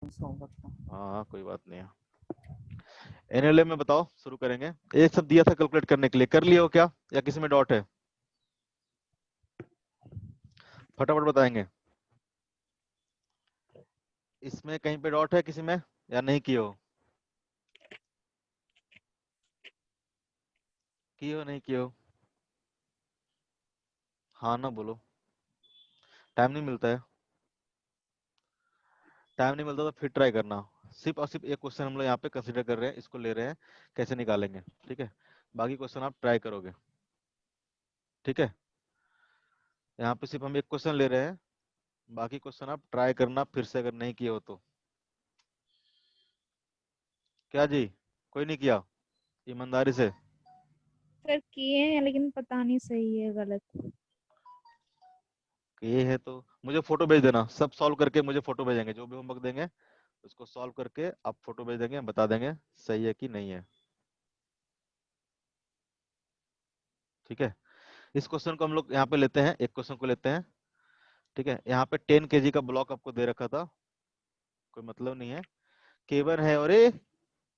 हाँ कोई बात नहीं है। एनएलए में बताओ, शुरू करेंगे। एक सब दिया था कैलकुलेट करने के लिए, कर लिए हो क्या या किसी में डॉट है? फटाफट बताएंगे। इसमें कहीं पे डॉट है किसी में या नहीं किए हो? किए हो नहीं किए हो? हाँ ना बोलो। टाइम नहीं मिलता है। टाइम नहीं मिलता तो फिर ट्राई करना। सिर्फ और सिर्फ एक क्वेश्चन हम लोग यहाँ पे कंसीडर कर रहे हैं, इसको ले रहे हैं कैसे निकालेंगे, ठीक है। बाकी क्वेश्चन आप ट्राई करोगे, ठीक है। यहाँ पे सिर्फ हम एक क्वेश्चन ले रहे हैं, बाकी क्वेश्चन आप ट्राई करना फिर से अगर नहीं किए हो तो। क्या जी, कोई नहीं किया ईमानदारी से? सर किए हैं लेकिन पता नहीं सही है गलत। ये है तो मुझे फोटो भेज देना, सब सॉल्व करके मुझे फोटो भेजेंगे, जो भी होमवर्क देंगे उसको सॉल्व करके आप फोटो भेज देंगे, बता देंगे सही है कि नहीं है, ठीक है। इस क्वेश्चन को हम लोग यहाँ पे लेते हैं, एक क्वेश्चन को लेते हैं, ठीक है। यहाँ पे 10 kg का ब्लॉक आपको दे रखा था, कोई मतलब नहीं है। K1 है और ये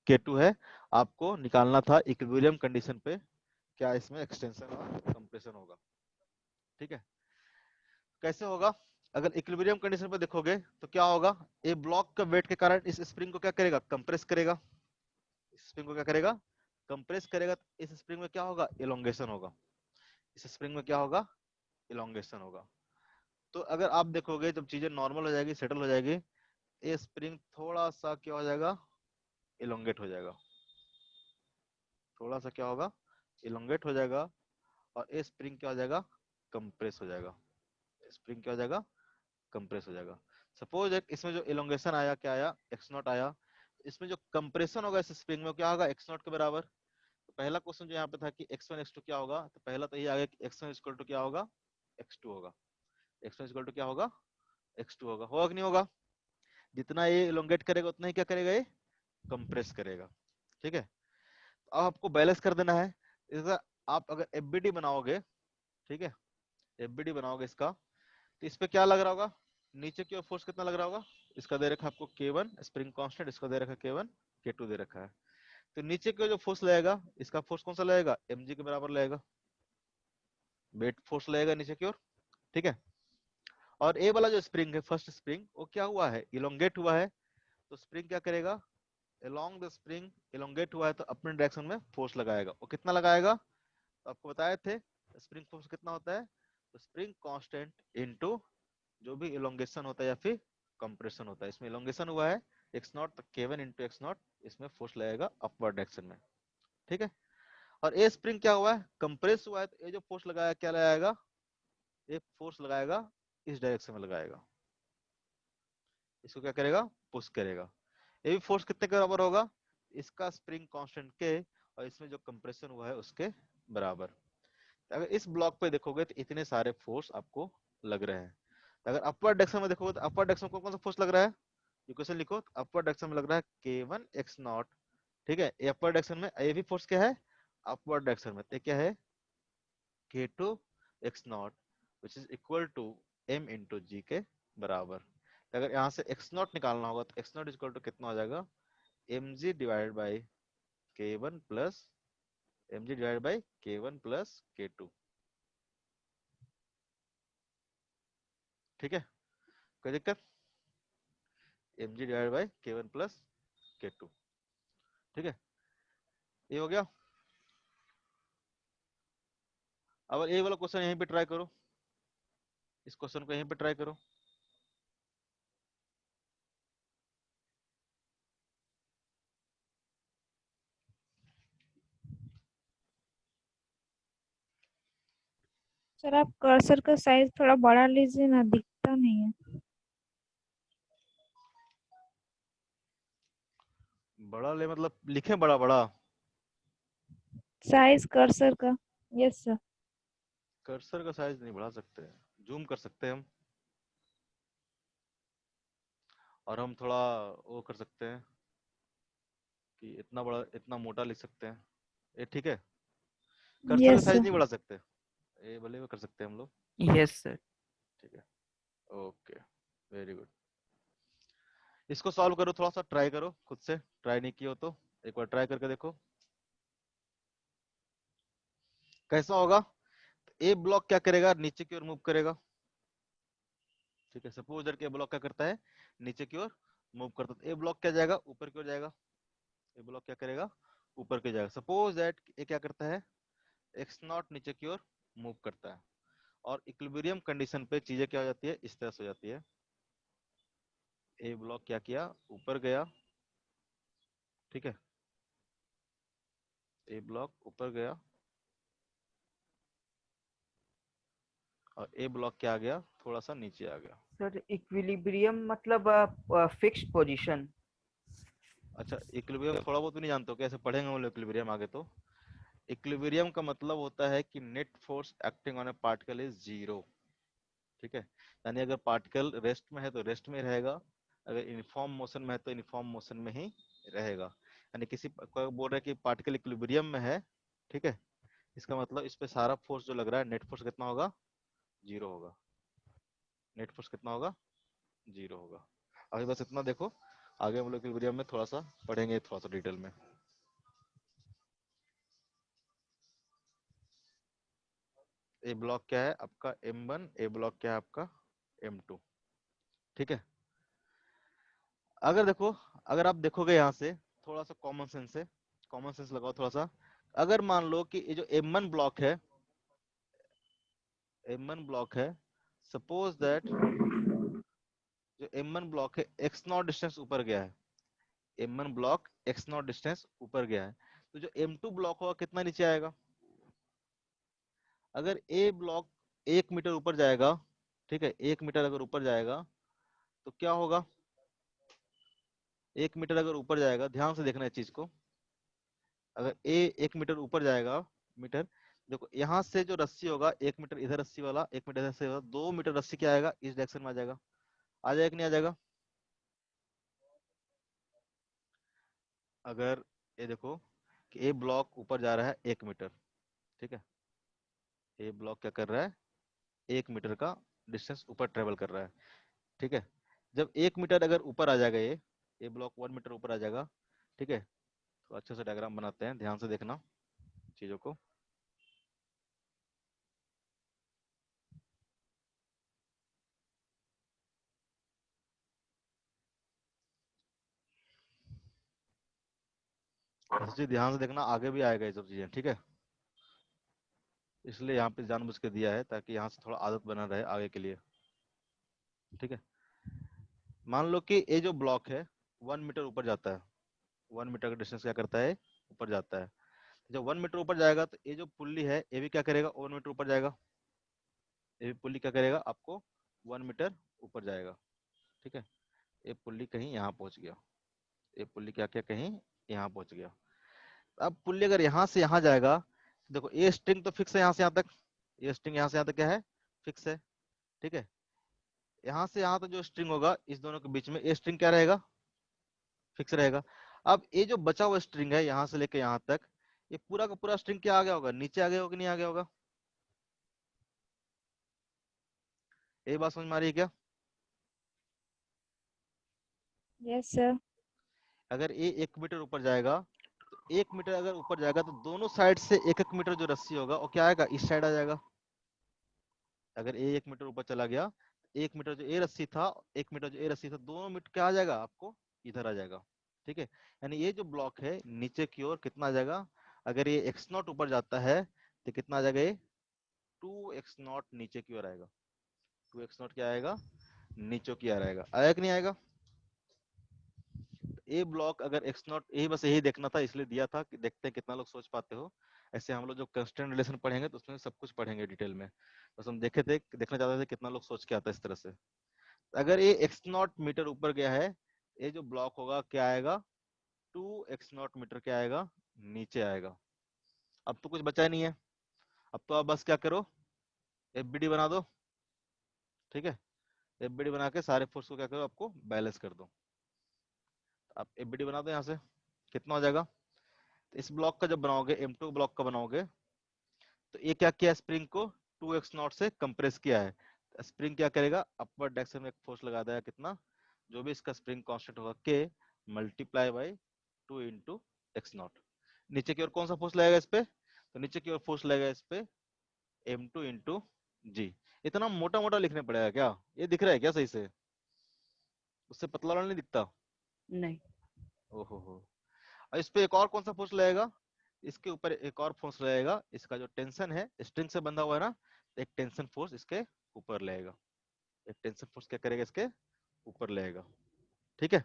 K2 है। आपको निकालना था इक्विलिब्रियम कंडीशन पे क्या इसमें एक्सटेंशन और कंप्रेशन होगा, ठीक है। कैसे होगा? अगर इक्विलिब्रियम कंडीशन पे देखोगे तो क्या होगा, ये ब्लॉक का वेट के कारण इस स्प्रिंग को क्या करेगा, कंप्रेस करेगा। स्प्रिंग को क्या करेगा, कंप्रेस करेगा। तो इस स्प्रिंग में क्या होगा, इलोंगेशन होगा। इस स्प्रिंग में क्या होगा, इलोंगेशन होगा। तो अगर आप देखोगे जब चीजें नॉर्मल हो जाएगी, सेटल हो जाएगी, ये स्प्रिंग थोड़ा सा क्या हो जाएगा, इलोंगेट हो जाएगा। थोड़ा सा क्या होगा, इलोंगेट हो जाएगा। और ये स्प्रिंग क्या हो जाएगा, कंप्रेस हो जाएगा। स्प्रिंग क्या हो जाएगा, कंप्रेस हो जाएगा। सपोज एक इसमें जो इलोंगेशन आया, क्या आया, एक्स नॉट आया। इसमें जो कंप्रेशन होगा इस स्प्रिंग में क्या होगा, एक्स नॉट के बराबर। तो पहला क्वेश्चन जो यहाँ पे था कि x1 x2 क्या होगा, तो पहला तो ये आ गया कि x1 इक्वल टू क्या होगा, x2 होगा। x1 इक्वल टू क्या होगा, x2 होगा कि नहीं होगा? जितना ये इलोंगेट करेगा उतना ही क्या करेगा, ये कंप्रेस करेगा, ठीक है। अब आपको बैलेंस कर देना है इसका। आप अगर एफबीडी बनाओगे, ठीक है, एफबीडी बनाओगे इसका, तो इस पे क्या लग रहा होगा, नीचे की ओर फोर्स कितना लग रहा होगा। इसका दे रखा है आपको K1 स्प्रिंग कांस्टेंट, इसका दे रखा है K1, K2 दे रखा है। तो नीचे की ओर जो फोर्स लगेगा, इसका फोर्स कौन सा लगेगा, mg के बराबर लगेगा। वेट फोर्स लगेगा नीचे की ओर, ठीक है। और ए वाला जो स्प्रिंग है, फर्स्ट स्प्रिंग, वो क्या हुआ है, इलोंगेट हुआ है। तो स्प्रिंग क्या करेगा, along द स्प्रिंग इलोंगेट हुआ है तो अपने डायरेक्शन में फोर्स लगाएगा। वो कितना लगाएगा, तो आपको बताए थे स्प्रिंग फोर्स कितना होता है, तो स्प्रिंग कांस्टेंट इनटू जो भी इलोंगेशन होता है या फिर कंप्रेशन होता है। इसमें इलोंगेशन हुआ है एक्स नॉट, तो K1 इंटू एक्स नॉट, इसमें फोर्स लगेगा अपवर्ड डायरेक्शन में, ठीक है। और ए स्प्रिंग क्या हुआ है, कंप्रेस हुआ है, तो ये जो फोर्स लगाया क्या लगाएगा, एक फोर्स लगाएगा इस डायरेक्शन में लगाएगा, इसको क्या करेगा, पुश करेगा। ये भी फोर्स कितने के बराबर होगा, इसका स्प्रिंग कांस्टेंट के और इसमें जो कंप्रेशन हुआ है उसके बराबर। अगर इस ब्लॉक पे देखोगे तो इतने सारे फोर्स आपको लग रहे हैं। अगर अपवर्ड डायरेक्शन में देखोगे तो अपवर्ड डायरेक्शन में कौन सा फोर्स लग रहा है, इक्वेशन लिखो, अपवर्ड डायरेक्शन में लग रहा है K1 x नॉट, ठीक है। ये अपवर्ड डायरेक्शन में ये भी फोर्स क्या है, अपवर्ड डायरेक्शन में, तो क्या है K2 x naught which is equal to m into g के बराबर। अगर यहाँ से x नॉट निकालना होगा तो x नॉट इक्वल टू कितना हो जाएगा, mg divided by K1 plus mg divided by K1 plus K2, ठीक है। कोई दिक्कत, mg divided by K1 plus K2, ठीक है। ये हो गया। अब ये वाला क्वेश्चन यहीं पे ट्राई करो, इस क्वेश्चन को यहीं पे ट्राई करो। सर आप कर्सर का साइज थोड़ा बड़ा लीजिए ना, दिखता नहीं है। बड़ा ले मतलब लिखे बड़ा बड़ा? साइज कर्सर का। Yes sir. कर्सर का साइज नहीं बढ़ा सकते, जूम कर सकते हैं हम, और हम थोड़ा वो कर सकते हैं कि इतना बड़ा इतना मोटा लिख सकते हैं, ये ठीक है। कर्सर का यस साइज सर। नहीं बढ़ा सकते, ये भले भी कर सकते हैं हम लोग, यस सर। ठीक है। Okay, very good. इसको सॉल्व करो, थोड़ा सा ट्राई करो खुद से, ट्राई नहीं किया हो तो एक बार ट्राई करके देखो कैसा होगा। ए ब्लॉक क्या करेगा, नीचे की ओर मूव करेगा। ठीक है, सपोज दैट ए ब्लॉक क्या करता है, नीचे की ओर मूव करता है। ए ब्लॉक क्या जाएगा, ऊपर की ओर जाएगा। ए ब्लॉक क्या करेगा, ऊपर की जाएगा। सपोज दैट ए क्या करता है, एक्स नॉट नीचे की ओर मूव करता है। और इक्विलिब्रियम कंडीशन पे चीजें क्या हो जाती है, इस तरह से हो जाती है। ए ब्लॉक क्या किया, ऊपर गया। ठीक है, ए ब्लॉक ऊपर गया और ए ब्लॉक क्या आ गया, थोड़ा सा नीचे आ गया। सर इक्विलिब्रियम मतलब फिक्स्ड पोजीशन। अच्छा, इक्विलिब्रियम थोड़ा बहुत भी नहीं जानते हो, कैसे पढ़ेंगे हम लोग इक्विलिब्रियम आगे तो। इक्विलिब्रियम का मतलब होता है कि net force acting on A particle is zero. ठीक है, यानी अगर पार्टिकल रेस्ट में है तो रेस्ट में रहेगा, अगर यूनिफॉर्म मोशन में है तो यूनिफॉर्म मोशन में ही रहेगा। यानी किसी कोई बोल रहा है कि पार्टिकल इक्विलिब्रियम में है, ठीक है, इसका मतलब इस पे सारा फोर्स जो लग रहा है, नेट फोर्स कितना होगा, जीरो होगा। नेट फोर्स कितना होगा, जीरो होगा। अभी बस इतना देखो, आगे हम लोग इक्विलिब्रियम में थोड़ा सा पढ़ेंगे, थोड़ा सा डिटेल में। ए ब्लॉक क्या है आपका M1, ए ब्लॉक क्या है आपका M2। ठीक है, अगर देखो, अगर आप देखोगे यहाँ से थोड़ा सा कॉमन सेंस से, कॉमन सेंस लगाओ थोड़ा सा। अगर मान लो कि ये जो M1 ब्लॉक है, M1 ब्लॉक है, सपोज दैट जो M1 ब्लॉक है एक्स नॉट डिस्टेंस ऊपर गया है, M1 block x not distance ऊपर गया है, तो जो M2 ब्लॉक होगा कितना नीचे आएगा। अगर ए ब्लॉक 1 मीटर ऊपर जाएगा, ठीक है, 1 मीटर अगर ऊपर जाएगा तो क्या होगा, 1 मीटर अगर ऊपर जाएगा, ध्यान से देखना है चीज को। अगर ए 1 मीटर ऊपर जाएगा, मीटर, देखो यहाँ से जो रस्सी होगा 1 मीटर इधर रस्सी वाला, 1 मीटर इधर से होगा, 2 मीटर रस्सी क्या आएगा, इस डायरेक्शन में आ जाएगा। आ जाएगा कि नहीं आ जाएगा। अगर ये देखो कि ए ब्लॉक ऊपर जा रहा है 1 मीटर, ठीक है, ए ब्लॉक क्या कर रहा है, 1 मीटर का डिस्टेंस ऊपर ट्रेवल कर रहा है। ठीक है, जब 1 मीटर अगर ऊपर आ जाएगा, ये ए ब्लॉक 1 मीटर ऊपर आ जाएगा। ठीक है, तो अच्छे से डायग्राम बनाते हैं, ध्यान से देखना चीजों को। ऐसी चीज ध्यान से देखना, आगे भी आएगा ये सब चीजें। ठीक है, इसलिए यहाँ पे जानबूझ के दिया है ताकि यहाँ से थोड़ा आदत बना रहे आगे के लिए। ठीक है, मान लो कि ये जो ब्लॉक है 1 मीटर ऊपर जाता है, 1 मीटर का डिस्टेंस क्या करता है, ऊपर जाता है। जब 1 मीटर ऊपर जाएगा तो ये जो पुल्ली है ये भी क्या करेगा, 1 मीटर ऊपर जाएगा। ये भी पुल्ली क्या करेगा, आपको 1 मीटर ऊपर जाएगा। ठीक है, ये पुल्ली कहीं यहाँ पहुंच गया, ये पुल्ली क्या क्या कहीं यहाँ पहुंच गया। अब पुल्ली अगर यहाँ से यहाँ जाएगा, देखो ये स्ट्रिंग तो फिक्स है यहाँ से यहाँ तक, ये स्ट्रिंग यहाँ से यहाँ तक क्या है, फिक्स है। ठीक है, यहाँ से यहाँ तक जो स्ट्रिंग होगा इस दोनों के बीच में, ये स्ट्रिंग क्या रहेगा, फिक्स रहेगा। अब ये जो बचा हुआ स्ट्रिंग है यहाँ से लेके यहाँ तक, ये पूरा का पूरा स्ट्रिंग क्या आ गया होगा, नीचे आ गया होगा कि नहीं आ गया होगा। ये बात समझ में आ रही है क्या। Yes sir. अगर ये 1 मीटर ऊपर जाएगा, तो 1 मीटर अगर ऊपर जाएगा तो दोनों साइड से 1-1 मीटर जो रस्सी होगा वो क्या आएगा, इस साइड आ जाएगा। अगर ए 1 मीटर ऊपर चला गया, 1 मीटर जो ए रस्सी था, 1 मीटर जो ए रस्सी था, दोनों मीटर क्या आ जाएगा आपको, इधर आ जाएगा। ठीक है, यानी ये जो ब्लॉक है नीचे की ओर कितना आ जाएगा, अगर ये एक्स नॉट ऊपर जाता है तो कितना आ जाएगा, ये 2x0 नीचे की ओर आएगा। 2x0 क्या आएगा, नीचे की ओर आएगा। आया कि नहीं आएगा। ए ब्लॉक अगर एक्स नॉट, यही बस यही देखना था इसलिए दिया था कि देखते हैं कितना लोग सोच पाते हो। ऐसे हम लोग जो कंस्टेंट रिलेशन पढ़ेंगे तो उसमें सब कुछ पढ़ेंगे डिटेल में, बस हम देखे थे, देखना चाहते थे कितना लोग सोच के आता है इस तरह से। अगर ये एक्स नॉट मीटर ऊपर गया है, ये जो ब्लॉक होगा क्या आएगा, 2x0 मीटर क्या आएगा, नीचे आएगा। अब तो कुछ बचा ही नहीं है, अब तो आप बस क्या करो, एफबीडी बना दो। ठीक है, एफबीडी बना के सारे फोर्स को क्या करो, आपको बैलेंस कर दो। आप एफबीडी बना दो यहाँ से, कितना हो जाएगा। इस ब्लॉक का जब बनाओगे, M2 ब्लॉक का बनाओगे, तो ये क्या किया, स्प्रिंग को 2x0 से कंप्रेस किया है। स्प्रिंग क्या करेगा, अपवर्ड डायरेक्शन में एक फोर्स लगा देगा, कितना, जो भी इसका स्प्रिंग कांस्टेंट होगा के multiply by 2 into X not. नीचे की ओर कौन सा फोर्स लगेगा इस पे, तो नीचे की ओर फोर्स लगेगा इस पे m2 इंटू जी। इतना मोटा मोटा लिखने पड़ेगा क्या, ये दिख रहा है क्या सही से, उससे पतला वाला नहीं दिखता। नहीं। ओहो हो। और इस पे एक और कौन सा फोर्स लगेगा, इसके ऊपर एक और फोर्स लगेगा, इसका जो टेंशन है स्ट्रिंग से बंधा हुआ है ना, एक टेंशन फोर्स इसके ऊपर लगेगा, एक टेंशन फोर्स क्या करेगा इसके ऊपर लगेगा। ठीक है,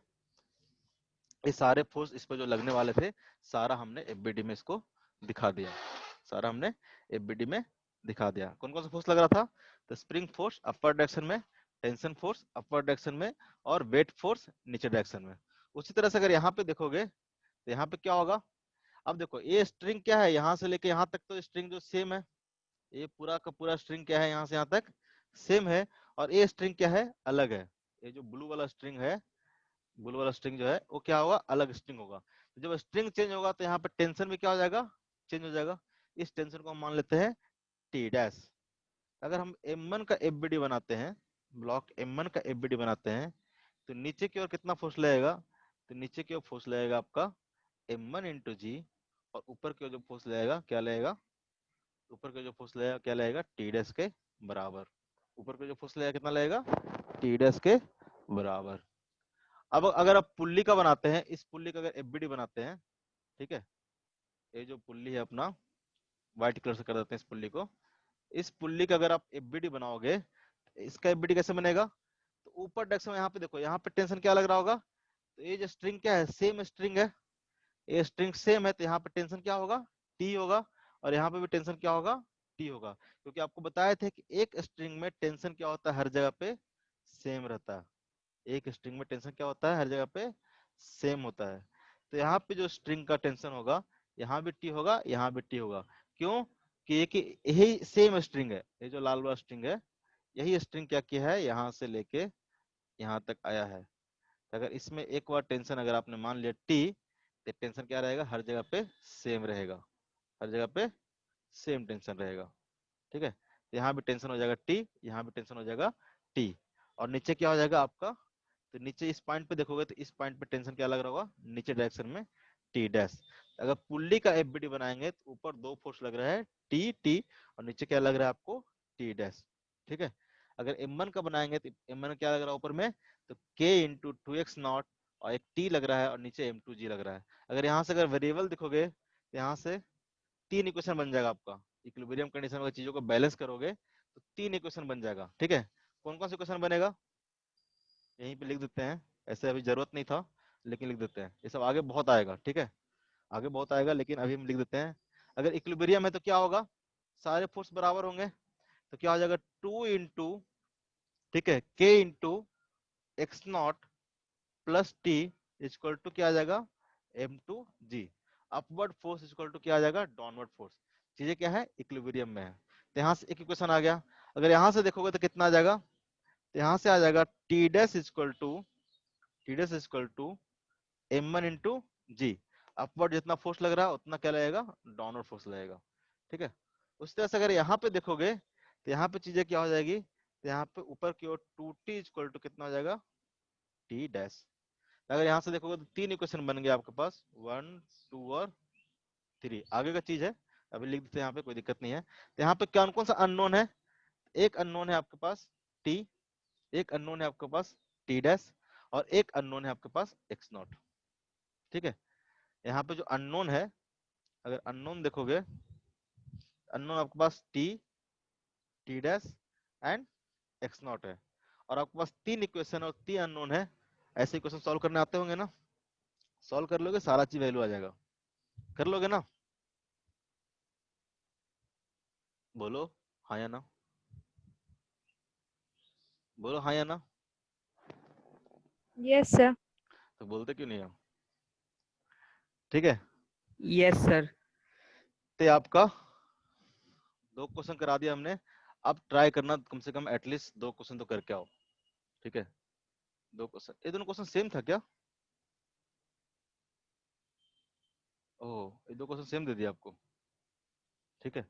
ये सारे फोर्स इस पे जो लगने वाले थे सारा हमने एफबीडी में इसको दिखा दिया, सारा हमने एफबीडी में दिखा दिया। कौन कौन सा फोर्स लग रहा था, तो स्प्रिंग फोर्स अपर डायरेक्शन में, टेंशन फोर्स अपर डायरेक्शन में, और वेट फोर्स नीचे डायरेक्शन में। उसी तरह से अगर यहाँ पे देखोगे तो यहाँ पे क्या होगा, अब देखो ये स्ट्रिंग क्या है, यहाँ से लेके यहाँ तक तो स्ट्रिंग जो सेम है, ये पूरा का पूरा स्ट्रिंग क्या है यहाँ से यहाँ तक सेम है, और ये स्ट्रिंग क्या है अलग है। ये जो ब्लू वाला स्ट्रिंग है, ब्लू वाला स्ट्रिंग जो है वो क्या होगा अलग स्ट्रिंग होगा। तो जब स्ट्रिंग चेंज होगा तो यहाँ पे टेंशन भी क्या हो जाएगा चेंज हो जाएगा। इस टेंशन को हम मान लेते हैं टी डैश। अगर हम M1 का एफबीडी बनाते हैं, ब्लॉक M1 का एफबीडी बनाते हैं, तो नीचे की ओर कितना फोर्स लगेगा, तो नीचे की ओर फोर्स लगेगा आपका M1 इंटू जी, और ऊपर की ओर जो फोर्स लगेगा क्या लगेगा, ऊपर का जो फोर्स लगेगा क्या लगेगा टी डैश के बराबर। ऊपर का जो फोर्स लगेगा कितना लगेगा टी डैश के बराबर। अब अगर आप पुल्ली का बनाते हैं, इस पुल्ली का अगर एफबीडी बनाते हैं, ठीक है, ये जो पुल्ली है अपना व्हाइट कलर से कर देते हैं इस पुल्ली को, इस पुल्ली का अगर आप एफबीडी बनाओगे, इसका एफबीडी कैसे बनेगा, तो ऊपर डायरेक्शन में यहाँ पे देखो, यहाँ पे टेंशन क्या लग रहा होगा, तो ये जो स्ट्रिंग क्या है सेम स्ट्रिंग है, ये स्ट्रिंग सेम है, तो यहाँ पे टेंशन क्या होगा टी होगा, और यहाँ पे भी टेंशन क्या होगा टी होगा। क्योंकि आपको बताए थे कि एक स्ट्रिंग में टेंशन क्या होता है हर जगह पे सेम रहता है, एक स्ट्रिंग में टेंशन क्या होता है हर जगह पे सेम होता है। तो यहाँ पे जो स्ट्रिंग का टेंशन होगा यहाँ भी टी होगा यहाँ भी टी होगा। क्यों कि यही सेम स्ट्रिंग है, ये जो लाल वाला स्ट्रिंग है यही स्ट्रिंग क्या किया है यहाँ से लेके यहाँ तक आया है। तो अगर इसमें एक बार टेंशन अगर आपने मान लिया टी, तो टेंशन क्या रहेगा हर जगह पे सेम रहेगा, हर जगह पे सेम टेंशन रहेगा। ठीक है, तो यहाँ भी टेंशन हो जाएगा टी, यहाँ भी टेंशन हो जाएगा टी, और नीचे क्या हो जाएगा आपका, तो नीचे इस पॉइंट पे देखोगे तो इस पॉइंट पे टेंशन क्या लग रहा होगा नीचे डायरेक्शन में टी डैश। अगर पुल्ली का एफबीडी बनाएंगे तो ऊपर दो फोर्स लग रहा है टी टी, और नीचे क्या लग रहा है आपको टी डैश। ठीक है, अगर M1 का बनाएंगे तो M1 क्या लग रहा है ऊपर में, तो k into two x not, और एक t लग रहा है और नीचे M2g लग रहा है। अगर यहाँ से अगर वेरिएबल दिखोगे तो यहाँ से तीन इक्वेशन बन जाएगा आपका, इक्विलिब्रियम कंडीशन में चीजों को बैलेंस करोगे तो तीन इक्वेशन बन जाएगा। ठीक है, कौन कौन सा इक्वेशन बनेगा यहीं पे लिख देते हैं, ऐसे अभी जरूरत नहीं था लेकिन लिख देते हैं, ये सब आगे बहुत आएगा। ठीक है, आगे बहुत आएगा लेकिन अभी हम लिख देते हैं। अगर इक्विलिब्रियम है तो क्या होगा, सारे फोर्स बराबर होंगे, तो क्या हो जाएगा टू इंटू, ठीक है, K into X naught plus T equal to क्या आ जाएगा M2g। Upward force equal to क्या आ जाएगा डाउनवर्ड फोर्स। चीजें क्या है इक्विलिब्रियम में है, तो यहाँ से एक इक्वेशन आ गया। अगर यहाँ से देखोगे तो कितना आ जाएगा, तो यहाँ से आ जाएगा T dash equal to M1 into G. Upward जितना फोर्स लग रहा है उतना क्या लगेगा डाउनवर्ड फोर्स लगेगा। ठीक है, उस तरह से अगर यहाँ पे देखोगे तो यहाँ पे चीजें क्या हो जाएगी, तो यहाँ पे ऊपर की ओर 2t इक्वल टू कितना हो जाएगा टी डैश। अगर यहाँ से देखोगे तो तीन इक्वेशन बन गए आपके पास, 1 2 और 3। आगे का चीज है अभी लिख देते हैं यहाँ पे, कोई दिक्कत नहीं है। तो यहाँ पे कौन कौन सा अननोन है, एक अननोन है आपके पास टी, एक अननोन है आपके पास टी डैश, और एक अननोन है आपके पास एक्स नॉट। ठीक है, यहाँ पे जो अननोन है, अगर अननोन देखोगे, अननोन आपके पास T dash and X naught है, और आपके पास तीन इक्वेशन और तीन अननोन है। ऐसे इक्वेशन सॉल्व करने आते होंगे ना, सॉल्व कर लोगे सारा चीज वैल्यू आ जाएगा, कर लोगे ना, बोलो हाँ या ना, बोलो हाँ या ना। Yes sir. तो बोलते क्यों नहीं हो, ठीक है। Yes sir. तो आपका दो क्वेश्चन करा दिया हमने, अब ट्राई करना कम से कम एटलीस्ट दो क्वेश्चन तो करके आओ। ठीक है, दो क्वेश्चन, ये दोनों क्वेश्चन सेम था क्या, ओह ये दो क्वेश्चन सेम दे दिया आपको। ठीक है,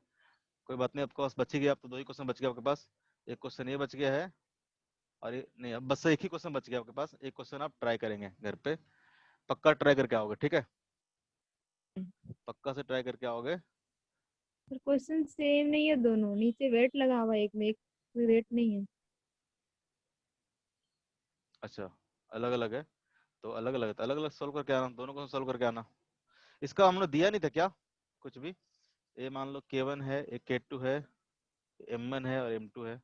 कोई बात नहीं, आपके पास बच ही गया, अब तो दो ही क्वेश्चन बच गया आपके पास, एक क्वेश्चन ये बच गया है और ये नहीं, अब बस एक ही क्वेश्चन बच गया आपके पास, एक क्वेश्चन आप ट्राई करेंगे घर पे, पक्का ट्राई करके आओगे, ठीक है? पक्का से ट्राई करके आओगे। पर क्वेश्चन सेम नहीं है दोनों, नीचे वेट लगा हुआ है एक में, एक वेट नहीं है। अच्छा, अलग अलग है तो अलग अलग है, तो अलग अलग सोल्व करके आना, दोनों को सोल्व करके आना। इसका हमने दिया नहीं था क्या कुछ भी? ये मान लो K1 है, एक K2 है, M1 है और M2 है,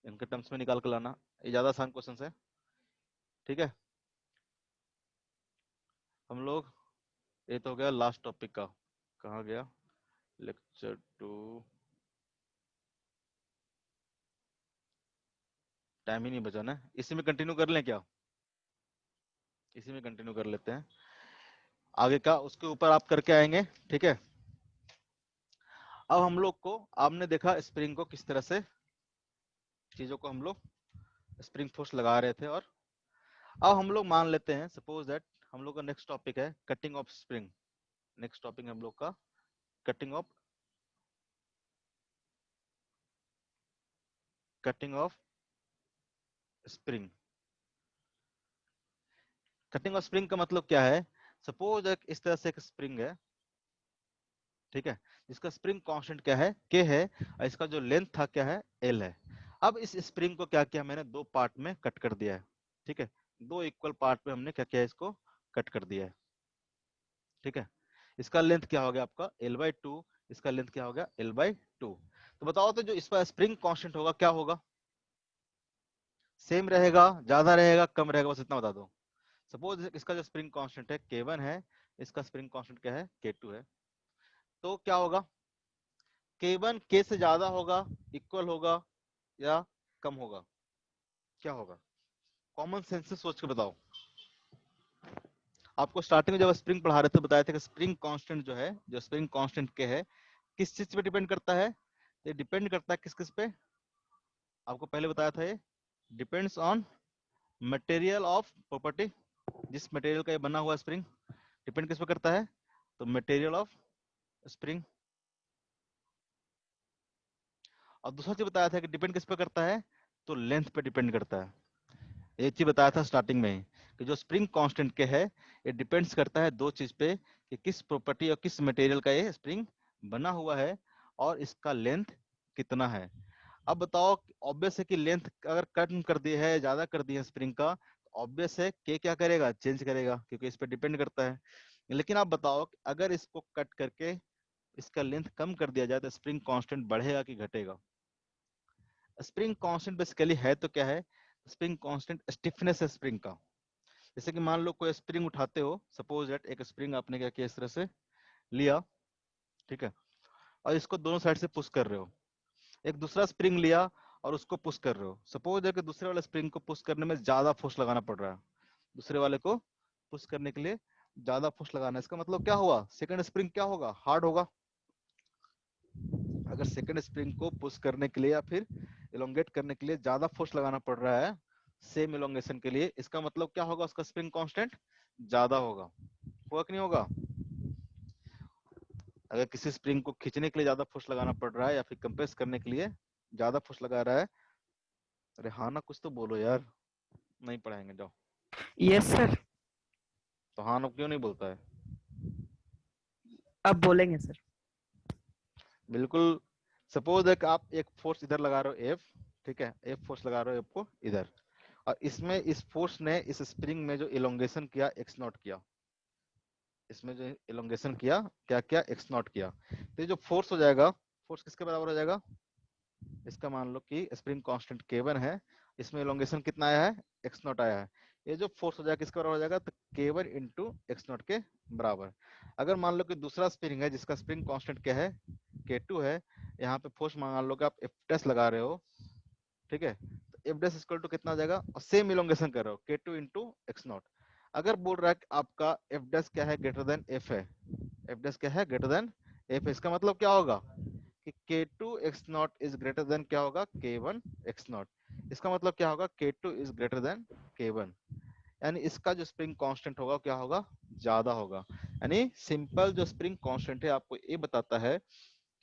इनके टर्म्स में निकाल कर लाना। ये ज्यादा आसान क्वेश्चन है, ठीक है? हम लोग, ये तो हो गया लास्ट टॉपिक का, कहाँ गया लेक्चर 2, टाइम ही नहीं बचा ना, इसी में कंटिन्यू कर लें क्या? इसी में कंटिन्यू कर लेते हैं, आगे का उसके ऊपर आप करके आएंगे, ठीक है? अब हम लोग को, आपने देखा स्प्रिंग को किस तरह से, चीजों को हम लोग स्प्रिंग फोर्स लगा रहे थे, और अब हम लोग मान लेते हैं, सपोज दैट हम लोग का नेक्स्ट टॉपिक है cutting of spring. Next topic हम लोग का cutting of spring. Cutting of spring का मतलब क्या है? सपोज एक इस तरह से एक स्प्रिंग है, ठीक है, जिसका स्प्रिंग कांस्टेंट क्या है, K है, और इसका जो लेंथ था क्या है, L है। अब इस स्प्रिंग को क्या किया मैंने, दो पार्ट में कट कर दिया है, ठीक है? दो इक्वल पार्ट में हमने क्या किया, इसको कट कर दिया है, ठीक है? इसका लेंथ क्या हो गया आपका L/2, इसका लेंथ क्या हो गया L/2। तो बताओ तो जो इसका स्प्रिंग कांस्टेंट होगा क्या होगा? सेम रहेगा, ज्यादा रहेगा, कम रहेगा, बस इतना बता दो। सपोज इसका जो स्प्रिंग कांस्टेंट है K1 है, इसका स्प्रिंग कांस्टेंट क्या है, K2 है, तो क्या होगा? K1 K से ज्यादा होगा, इक्वल होगा, या कम होगा? क्या होगा? कॉमन सेंस से सोच के बताओ। आपको स्टार्टिंग में जब स्प्रिंग पढ़ा रहे थे बताया था कि स्प्रिंग कांस्टेंट जो है, जो स्प्रिंग कांस्टेंट के है, किस चीज पे डिपेंड करता है? ये डिपेंड करता है किस किस पे? आपको पहले बताया था, ये depends on material of property. जिस मटेरियल का ये बना हुआ स्प्रिंग डिपेंड किस पे करता है? तो मटेरियल ऑफ स्प्रिंग। और दूसरा चीज बताया था कि डिपेंड किस पे करता है? तो लेंथ पे डिपेंड करता है। एक चीज बताया था स्टार्टिंग में ही कि जो स्प्रिंग कांस्टेंट के है, ये डिपेंड्स करता है दो चीज पे, कि किस प्रॉपर्टी और किस मटेरियल का ये स्प्रिंग बना हुआ है, और इसका लेंथ कितना है। अब बताओ, ऑब्वियस है कि लेंथ अगर कम कर दी है, ज्यादा कर दी है स्प्रिंग का, ऑब्वियस है के क्या करेगा, चेंज करेगा, क्योंकि इस पे डिपेंड करता है। लेकिन आप बताओ कि अगर इसको कट करके इसका लेंथ कम कर दिया जाए तो स्प्रिंग कांस्टेंट बढ़ेगा कि घटेगा? स्प्रिंग कांस्टेंट बेसिकली है तो क्या है? स्प्रिंग कांस्टेंट स्टिफनेस है स्प्रिंग का। जैसे कि मान लो कोई स्प्रिंग उठाते हो, सपोज दैट एक स्प्रिंग आपने क्या किया, इस तरह से लिया, ठीक है, और इसको दोनों साइड से पुश कर रहे हो। एक दूसरा स्प्रिंग लिया और उसको पुश कर रहे हो। सपोज है कि दूसरे वाले स्प्रिंग को पुश करने में ज्यादा फोर्स लगाना पड़ रहा है, दूसरे वाले को पुश करने के लिए ज्यादा फोर्स लगाना है। इसका मतलब क्या हुआ, सेकंड स्प्रिंग क्या होगा, हार्ड होगा। अगर सेकंड स्प्रिंग को पुश करने के लिए या फिर इलोंगेट करने के लिए ज्यादा फोर्स लगाना पड़ रहा है सेम इलोंगेशन के लिए, इसका मतलब क्या होगा, उसका स्प्रिंग कांस्टेंट ज्यादा होगा। होगा कि नहीं होगा? अगर किसी स्प्रिंग को खींचने के लिए ज्यादा फोर्स लगाना पड़ रहा है या फिर कंप्रेस करने के लिए ज्यादा फोर्स लगा रहा है, अरे हाँ ना, कुछ तो बोलो यार, नहीं पढ़ाएंगे जाओ। Yes sir. तो हाँ ना क्यों नहीं बोलता है? अब बोलेंगे सर। बिल्कुल। सपोज है कि आप एक फोर्स इधर लगा रहे हो F, ठीक है, F फोर्स लगा रहे हो F को इधर, और इसमें इस फोर्स ने इस स्प्रिंग में जो इलोंगेशन किया x0 किया, इसमें जो इलोंगेशन किया क्या किया, x0 किया, तो ये जो फोर्स हो जाएगा, फोर्स किसके बराबर हो जाएगा? इसका मान लो कि स्प्रिंग कांस्टेंट K1 है, इसमें इलोंगेशन कितना आया है, x0 आया है, ये जो फोर्स हो जाएगा किसके बराबर हो जाएगा, तो K1 इंटू x0 के बराबर। अगर मान लो कि दूसरा स्प्रिंग है जिसका स्प्रिंग कांस्टेंट क्या है, K2 है, यहाँ पे फोर्स मान लो कि आप F लगा रहे हो, ठीक है, तो F डैश इक्वल टू कितना आ जाएगा, और सेम इलोंगेशन कर रहे हो K2 इंटू x0। अगर बोल रहा है कि आपका F डैश क्या है, ग्रेटर देन F है, F डैश क्या है, ग्रेटर देन F है, इसका मतलब क्या होगा कि K2 x0 is greater than क्या होगा, K1 x0। इसका मतलब क्या होगा, K2 is greater than K1, यानी इसका जो स्प्रिंग कांस्टेंट होगा क्या होगा, ज्यादा होगा। यानी सिंपल जो स्प्रिंग कांस्टेंट है आपको ये बताता है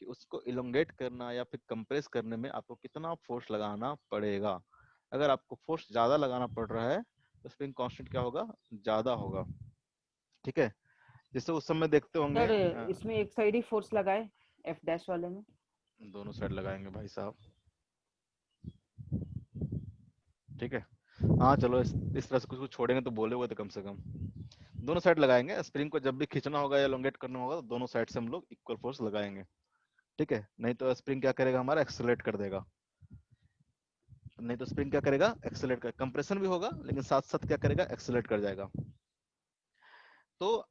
कि उसको इलोंगेट करना या फिर कंप्रेस करने में आपको कितना फोर्स लगाना पड़ेगा। अगर आपको फोर्स ज्यादा लगाना पड़ रहा है तो स्प्रिंग कांस्टेंट क्या होगा, ज्यादा होगा। ठीक है, जैसे उस समय देखते होंगे सर इसमें एक साइड ही फोर्स लगाए एफ डैश वाले में। दोनों साइड लगाएंगे भाई साहब। ठीक है, हाँ चलो इस तरह से कुछ कुछ छोड़ेंगे तो बोले हुए तो कम से कम दोनों साइड लगाएंगे। स्प्रिंग को जब भी खींचना होगा या एलोंगेट करना होगा तो दोनों साइड से हम लोग इक्वल फोर्स लगाएंगे। ठीक है, नहीं तो स्प्रिंग क्या करेगा, हमारा एक्सेलरेट कर देगा। नहीं तो स्प्रिंग क्या करेगा, एक्सेलरेट कर, कंप्रेशन भी होगा लेकिन साथ साथ क्या करेगा, एक्सेलरेट कर जाएगा। तो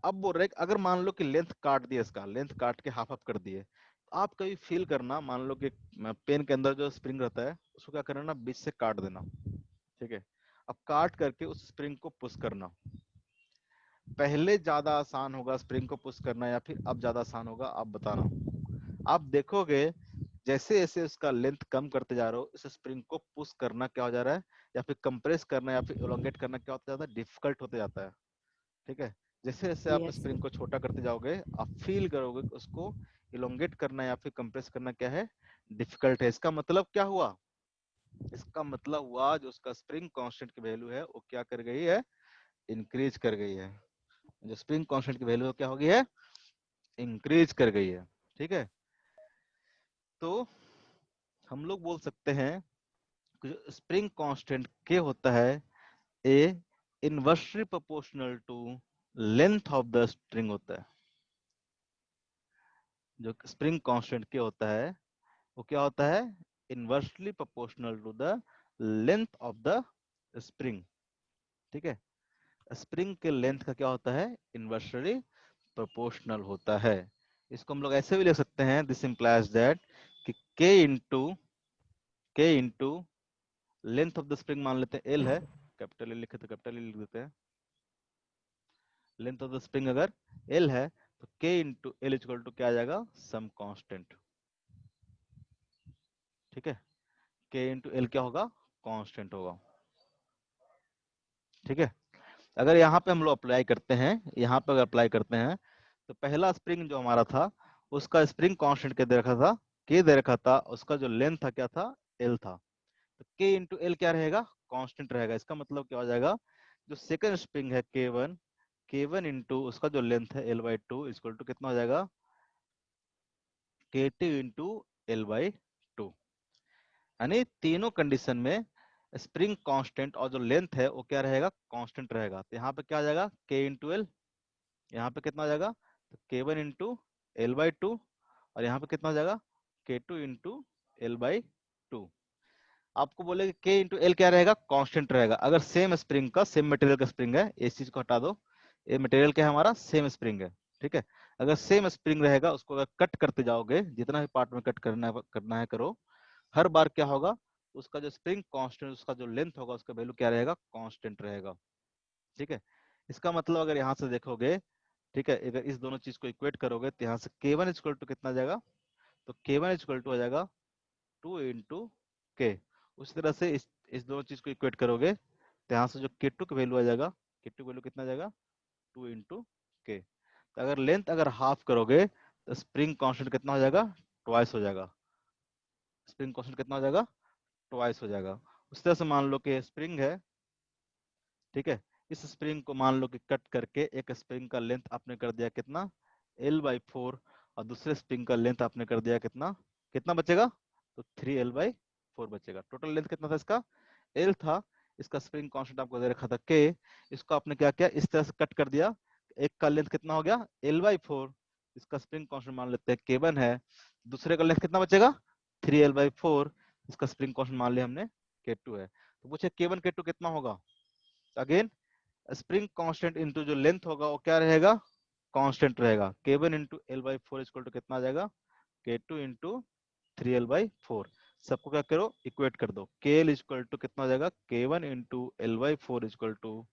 अब बोल रहे अगर मान लो कि लेंथ काट दिए, इसका लेंथ काट के हाफ हाफ कर दिए, तो आप कभी फील करना, मान लो कि पेन के अंदर जो स्प्रिंग रहता है उसको क्या करना ना, बीच से काट देना। ठीक है, अब काट करके उस स्प्रिंग को पुश करना। पहले ज्यादा आसान होगा स्प्रिंग को पुश करना या फिर अब ज्यादा आसान होगा, आप बताना। आप देखोगे जैसे जैसे उसका लेंथ कम करते जा रहे हो, इस स्प्रिंग को पुश करना क्या हो जा रहा है, या फिर कंप्रेस करना या फिर एलोंगेट करना क्या होता जाता है, डिफिकल्ट होते जाता है। ठीक है, जैसे जैसे आप यस स्प्रिंग सर। को छोटा करते जाओगे, आप फील करोगे कि उसको इलोंगेट करना या फिर कंप्रेस करना क्या है, डिफिकल्ट है। इसका मतलब क्या हुआ, इसका मतलब हुआ जो उसका स्प्रिंग कांस्टेंट की वैल्यू है वो क्या कर गई है, इंक्रीज कर गई है। जो स्प्रिंग कांस्टेंट की वैल्यू क्या हो गई है, इंक्रीज कर गई है। ठीक है, तो हम लोग बोल सकते हैं कि जो स्प्रिंग कांस्टेंट के होता है, a inversely proportional to length of the string होता है। जो स्प्रिंग कांस्टेंट के होता है वो क्या होता है, inversely proportional to the length of the spring. ठीक है, स्प्रिंग के लेंथ का क्या होता है, इनवर्सली प्रोपोर्शनल होता है। इसको हम लोग ऐसे भी लिख सकते हैं, दिस इंप्लाइज दैट कि के into length of the spring मान लेते हैं एल है, कैपिटल एल लिखे तो कैपिटल एल लिख देते हैं। लेंथ ऑफ द स्प्रिंग अगर एल है तो के इंटू एल इक्वल टू क्या आ जाएगा, सम कांस्टेंट। ठीक है, के इंटू एल क्या होगा, कांस्टेंट होगा। ठीक है, अगर यहाँ पे हम लोग अप्लाई करते हैं, यहाँ पे अगर अप्लाई करते हैं तो पहला स्प्रिंग जो हमारा था उसका स्प्रिंग कांस्टेंट के दे रखा था, के दे रखा था, उसका जो लेंथ था क्या था, एल था। तो के इंटू एल क्या रहेगा, कांस्टेंट रहेगा। इसका मतलब क्या हो जाएगा, जो सेकंड स्प्रिंग है के वन इंटू उसका जो लेंथ है L by two equal to कितना हो जाएगा, K two into L by two. यानी तीनों कंडीशन में स्प्रिंग कांस्टेंट और जो लेंथ है वो क्या रहेगा, कांस्टेंट रहेगा। तो यहाँ पे क्या आ जाएगा, के इंटू एल, यहाँ पे कितना आ जाएगा, तो के one into L by to, और यहाँ पे कितना हो जाएगा, K two into L by to. आपको बोले के इंटू एल क्या रहेगा, कांस्टेंट रहेगा। अगर सेम स्प्रिंग का, सेम मटेरियल का स्प्रिंग है, इस चीज को हटा दो, ये मटेरियल क्या है हमारा, सेम स्प्रिंग है। ठीक है, अगर सेम स्प्रिंग रहेगा उसको अगर कट करते जाओगे, जितना भी पार्ट में कट करना है करो, हर बार क्या होगा, उसका जो स्प्रिंग कांस्टेंट, उसका जो लेंथ होगा उसका वैल्यू क्या रहेगा, कांस्टेंट रहेगा। ठीक है, इसका मतलब अगर यहाँ से देखोगे, ठीक है, अगर इस दोनों चीज को इक्वेट करोगे तो यहाँ से के वन इक्वल टू कितना जाएगा, तो के वन इक्वल टू हो जाएगा 2 इंटू के। उसी तरह से इस दोनों चीज को इक्वेट करोगे तो यहाँ से जो के टू की वैल्यू आ जाएगा, के टू वैल्यू कितना जाएगा, 2 इंटू के। तो अगर लेंथ अगर हाफ करोगे तो स्प्रिंग कांस्टेंट कितना हो जाएगा, ट्वाइस हो जाएगा। स्प्रिंग कांस्टेंट कितना हो जाएगा, ट्वाइस हो जाएगा। उस तरह से मान लो कि स्प्रिंग है, ठीक है, इस स्प्रिंग को मान लो कि कट करके एक स्प्रिंग का लेंथ आपने कर दिया कितना, एल बाई फोर, और दूसरे स्प्रिंग का लेंथ आपने कर दिया कितना, कितना बचेगा, तो 3 एल बाई फोर बचेगा। टोटल लेंथ कितना था इसका, एल था, इसका स्प्रिंग कांस्टेंट आपको दे रखा था के, इसको आपने क्या किया, इस तरह से कट कर दिया, एक का लेंथ कितना हो गया, एल बाई फोर, इसका स्प्रिंग कांस्टेंट मान लेते हैं के वन है, दूसरे का लेंथ कितना बचेगा, 3 एल बाई फोर, इसका स्प्रिंग कांस्टेंट मान लिया हमने के टू है। तो पूछे के वन के टू कितना होगा, अगेन स्प्रिंग कांस्टेंट इनटू जो लेंथ होगा वो क्या रहेगा, कांस्टेंट रहेगा। K one into L by four equal to कितना आ जाएगा, K two into 3 L by four. सबको क्या करो, इक्वेट कर दो, के एल इक्वल टू कितना हो जाएगा, K one into L by four equal to,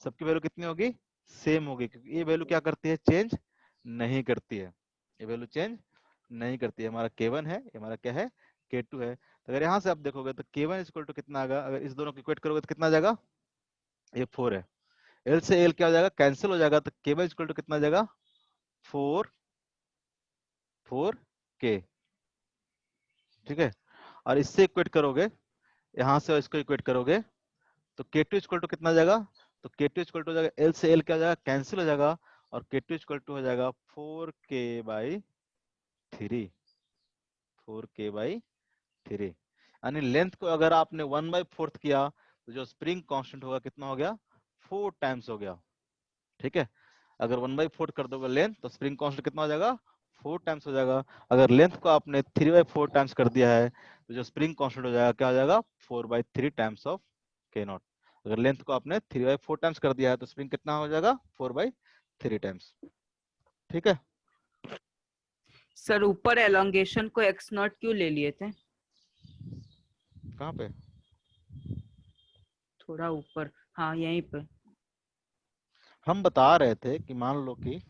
सबकी वैल्यू कितनी होगी, सेम होगी, क्योंकि ये वैल्यू क्या करती है, चेंज नहीं करती है। ये वैल्यू चेंज नहीं करती है। हमारा के1 है, ये हमारा क्या है, के2 है। तो अगर यहाँ से आप देखोगे तो के1 इक्वल टू कितना आएगा, अगर इस दोनों को इक्वेट करोगे तो कितना आ जाएगा, ये 4 है, एल से एल क्या हो जाएगा, कैंसिल हो जाएगा, तो के वन इक्वल टू कितना आ जाएगा, 4 के। ठीक है, और इससे इक्वेट करोगे यहाँ से इसको इक्वेट करोगे तो K2 इक्वल टू कितना हो जाएगा, तो K2 इक्वल टू हो जाएगा L से L क्या हो जाएगा, कैंसिल हो जाएगा, और K2 इक्वल टू हो जाएगा 4K/3, 4K/3। यानी लेंथ को अगर आपने 1/4 किया तो जो स्प्रिंग कांस्टेंट होगा कितना हो गया, 4 टाइम्स हो गया। ठीक है, अगर 1/4 कर दोगे लेंथ तो स्प्रिंग कांस्टेंट कितना हो जाएगा, 4 टाइम्स हो जाएगा। अगर लेंथ को आपने 3/4 टाइम्स कर दिया है तो जो स्प्रिंग कांस्टेंट हो जाएगा क्या हो जाएगा, 4/3 टाइम्स ऑफ K0। अगर लेंथ को आपने 3/4 टाइम्स कर दिया है तो स्प्रिंग कितना हो जाएगा, 4/3 टाइम्स। ठीक है, सर ऊपर एलोंगेशन को x0 क्यों ले लिए थे? कहाँ पे, थोड़ा ऊपर, हाँ यहीं पे। हम बता रहे थे कि मान लो कि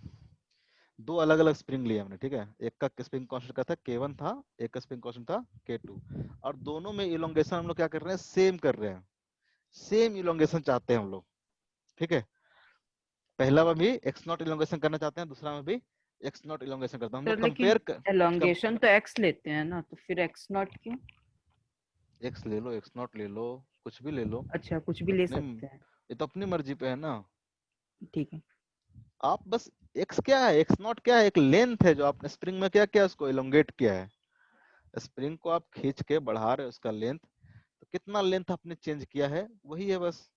दो अलग अलग स्प्रिंग लिए हमने, ठीक है, एक का स्प्रिंग कांस्टेंट का था K1 था, एक का स्प्रिंग कांस्टेंट था K2, और दोनों में इलोंगेशन हम लोग क्या कर रहे हैं, सेम कर रहे हैं, सेम इलोंगेशन चाहते हैं हम लोग। ठीक है, पहला में भी x0 इलोंगेशन करना चाहते हैं, दूसरा में भी x0 इलोंगेशन करते हैं हम सर लोग। लेकिन एलोंगेशन तो x लेते हैं ना, तो फिर x0 क्यों? x ले लो, x0 ले लो, कुछ भी ले लो, अच्छा कुछ भी ले अपने, सकते हैं। ये तो अपनी मर्जी पे है ना। ठीक है। आप बस x क्या है, x0 क्या है, एक लेंथ है जो आपने स्प्रिंग में क्या किया, उसको इलोंगेट किया है। स्प्रिंग को आप खींच के बढ़ा रहे हो उसका लेंथ, तो कितना लेंथ आपने चेंज किया है वही है बस।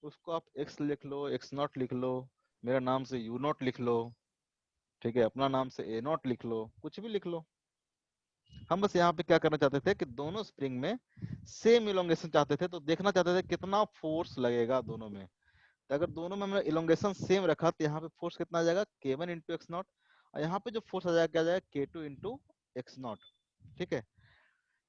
उसको आप x लिख लो, x0 लिख लो, मेरा नाम से u0 लिख लो, ठीक है, अपना नाम से a0 लिख लो, कुछ भी लिख लो। हम बस यहाँ पे क्या करना चाहते थे कि दोनों स्प्रिंग में सेम इलोंगेशन चाहते थे, तो देखना चाहते थे कितना फोर्स लगेगा दोनों में। तो अगर दोनों में हमने इलोंगेशन सेम रखा तो यहाँ पे फोर्स कितना आ जाएगा, K1 इंटू एक्स नॉट, और यहाँ पे जो फोर्स आ जाएगा क्या आ जाएगा, K2 इंटू एक्स नॉट। ठीक है,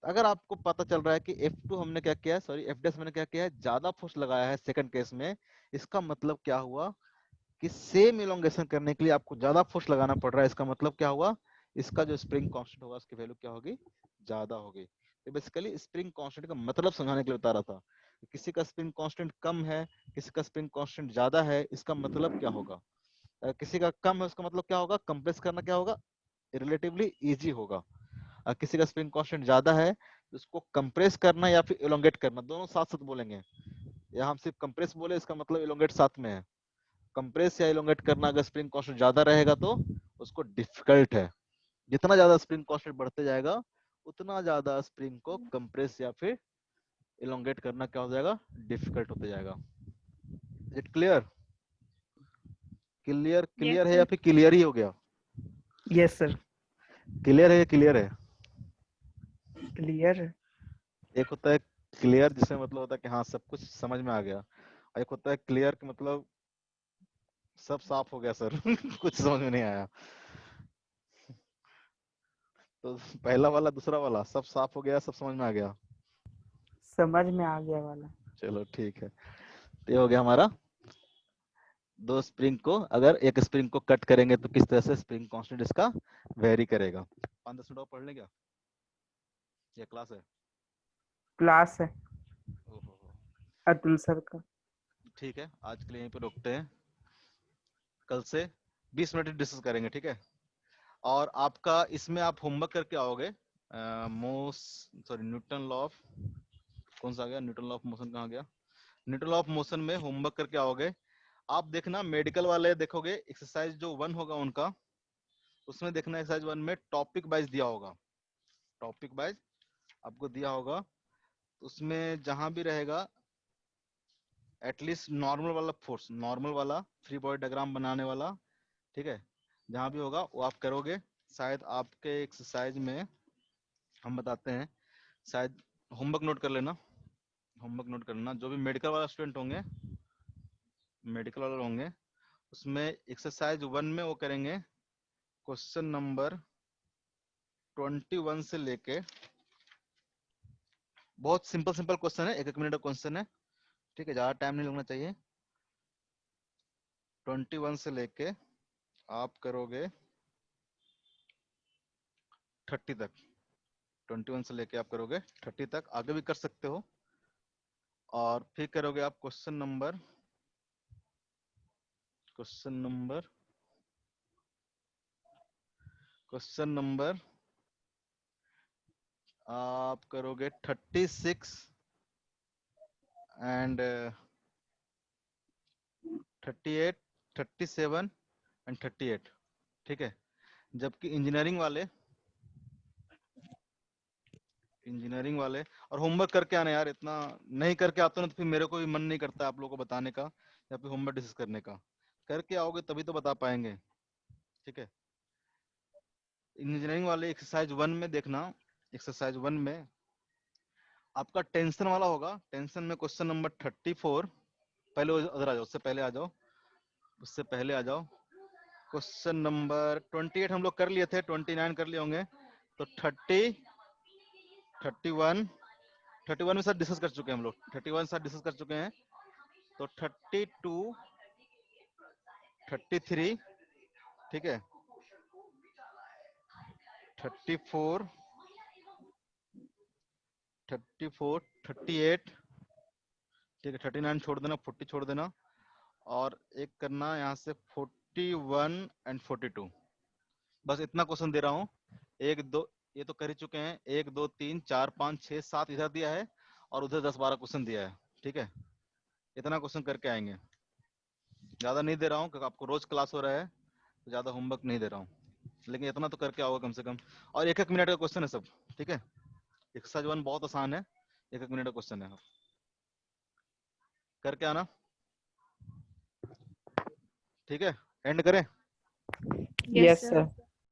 अगर आपको पता चल रहा है कि F2 हमने क्या किया है, सॉरी F डैश मैंने क्या किया है, ज्यादा फोर्स लगाया है सेकंड केस में, इसका मतलब क्या हुआ कि सेम इलोंगेशन करने के लिए आपको ज्यादा फोर्स लगाना पड़ रहा है। इसका मतलब क्या हुआ, इसका जो स्प्रिंग कांस्टेंट होगा उसकी वैल्यू क्या होगी, ज्यादा होगी। तो बेसिकली स्प्रिंग कांस्टेंट का मतलब समझाने के लिए बता रहा था कि किसी का स्प्रिंग कांस्टेंट कम है, किसी का स्प्रिंग कांस्टेंट ज्यादा है, इसका मतलब क्या होगा। किसी का कम है उसका मतलब क्या होगा, कंप्रेस करना क्या होगा, रिलेटिवली इजी होगा। किसी का स्प्रिंग कांस्टेंट ज्यादा है तो उसको कंप्रेस करना या फिर इलोंगेट करना, दोनों साथ साथ बोलेंगे। या हम सिर्फ कंप्रेस बोले इसका मतलब इलोंगेट साथ में है। कंप्रेस या इलोंगेट करना अगर स्प्रिंग कांस्टेंट ज्यादा रहेगा तो उसको डिफिकल्ट है। जितना ज्यादा स्प्रिंग कांस्टेंट बढ़ते जाएगा उतना ज्यादा स्प्रिंग को कंप्रेस या फिर इलोंगेट करना क्या हो जाएगा, डिफिकल्ट होते जाएगा। It clear, clear yes clear है या सर। फिर क्लियर ही हो गया, यस सर। क्लियर है या क्लियर है। क्लियर। एक होता है क्लियर जिसमें मतलब होता है कि हाँ सब कुछ समझ में आ गया, और एक होता है क्लियर कि मतलब सब साफ हो गया सर कुछ समझ में नहीं आया। तो पहला वाला दूसरा वाला सब साफ हो गया, सब समझ में आ गया। समझ में आ गया वाला। चलो ठीक है, तो ये हो गया हमारा, दो स्प्रिंग को अगर एक स्प्रिंग को कट करेंगे तो किस तरह से स्प्रिंग कांस्टेंट इसका वेरी करेगा। 5-10 मिनट और पढ़ लें क्या, ये क्लास है। क्लास है ओहो, अतुल सर का। ठीक है, आज के लिए यहीं पे रोकते हैं, कल से 20 मिनट डिस्कस करेंगे, ठीक है। और आपका इसमें आप होमवर्क करके आओगे, मोस सॉरी न्यूटन लॉ ऑफ, कौन सा आ गया, न्यूटन लॉ ऑफ मोशन कहाँ गया, न्यूटन लॉ ऑफ मोशन में होमवर्क करके आओगे। आप देखना मेडिकल वाले देखोगे एक्सरसाइज जो 1 होगा उनका, उसमें देखना एक्सरसाइज 1 में टॉपिक वाइज दिया होगा, टॉपिक वाइज आपको दिया होगा, उसमें जहां भी रहेगा एटलीस्ट नॉर्मल वाला फोर्स, नॉर्मल वाला फ्री बॉडी डायग्राम बनाने वाला, ठीक है, जहां भी होगा वो आप करोगे। शायद आपके एक्सरसाइज में हम बताते हैं, शायद होमवर्क नोट कर लेना, होमवर्क नोट कर लेना, जो भी मेडिकल वाला स्टूडेंट होंगे, मेडिकल वाले होंगे, उसमें एक्सरसाइज 1 में वो करेंगे क्वेश्चन नंबर 21 से लेके, बहुत सिंपल सिंपल क्वेश्चन है, 1-1 मिनट का क्वेश्चन है, ठीक है, ज्यादा टाइम नहीं लगना चाहिए। 21 से लेके आप करोगे 30 तक, 21 से लेके आप करोगे 30 तक, आगे भी कर सकते हो। और फिर करोगे आप क्वेश्चन नंबर आप करोगे 36 एंड 38, 37 एंड 38, ठीक है। जबकि इंजीनियरिंग वाले और होमवर्क करके आना यार, इतना नहीं करके आते ना तो फिर मेरे को भी मन नहीं करता आप लोगों को बताने का या फिर होमवर्क डिस्कस करने का। करके आओगे तभी तो बता पाएंगे, ठीक है। इंजीनियरिंग वाले एक्सरसाइज 1 में देखना, एक्सरसाइज 1 में आपका टेंशन वाला होगा। टेंशन में क्वेश्चन नंबर 34, पहले उधर आ जाओ, उससे पहले आ जाओ, उससे पहले आ जाओ। क्वेश्चन नंबर 28 हम लोग कर लिए थे, 29 कर लिए होंगे, तो 30, 31, 31 में साथ डिस्कस कर चुके हैं हम लोग, 31 साथ डिस्कस कर चुके हैं। तो 32, 33, ठीक है, 34, 34, 38, ठीक है, 39 छोड़ देना, 40 छोड़ देना, और एक करना यहाँ से 41 एंड 42। बस इतना क्वेश्चन दे रहा हूँ। एक दो ये तो कर ही चुके हैं, 1 2 3 4 5 6 7 इधर दिया है और उधर 10-12 क्वेश्चन दिया है, ठीक है। इतना क्वेश्चन करके आएंगे, ज्यादा नहीं दे रहा हूँ क्योंकि आपको रोज क्लास हो रहा है, तो ज्यादा होमवर्क नहीं दे रहा हूँ, लेकिन इतना तो करके आओगे कम से कम। और 1-1 मिनट का क्वेश्चन है सब, ठीक है। एक्सरसाइज 1 बहुत आसान है, 1-1 मिनट का क्वेश्चन है, करके आना, ठीक है। एंड करें। Yes Yes, sir. sir.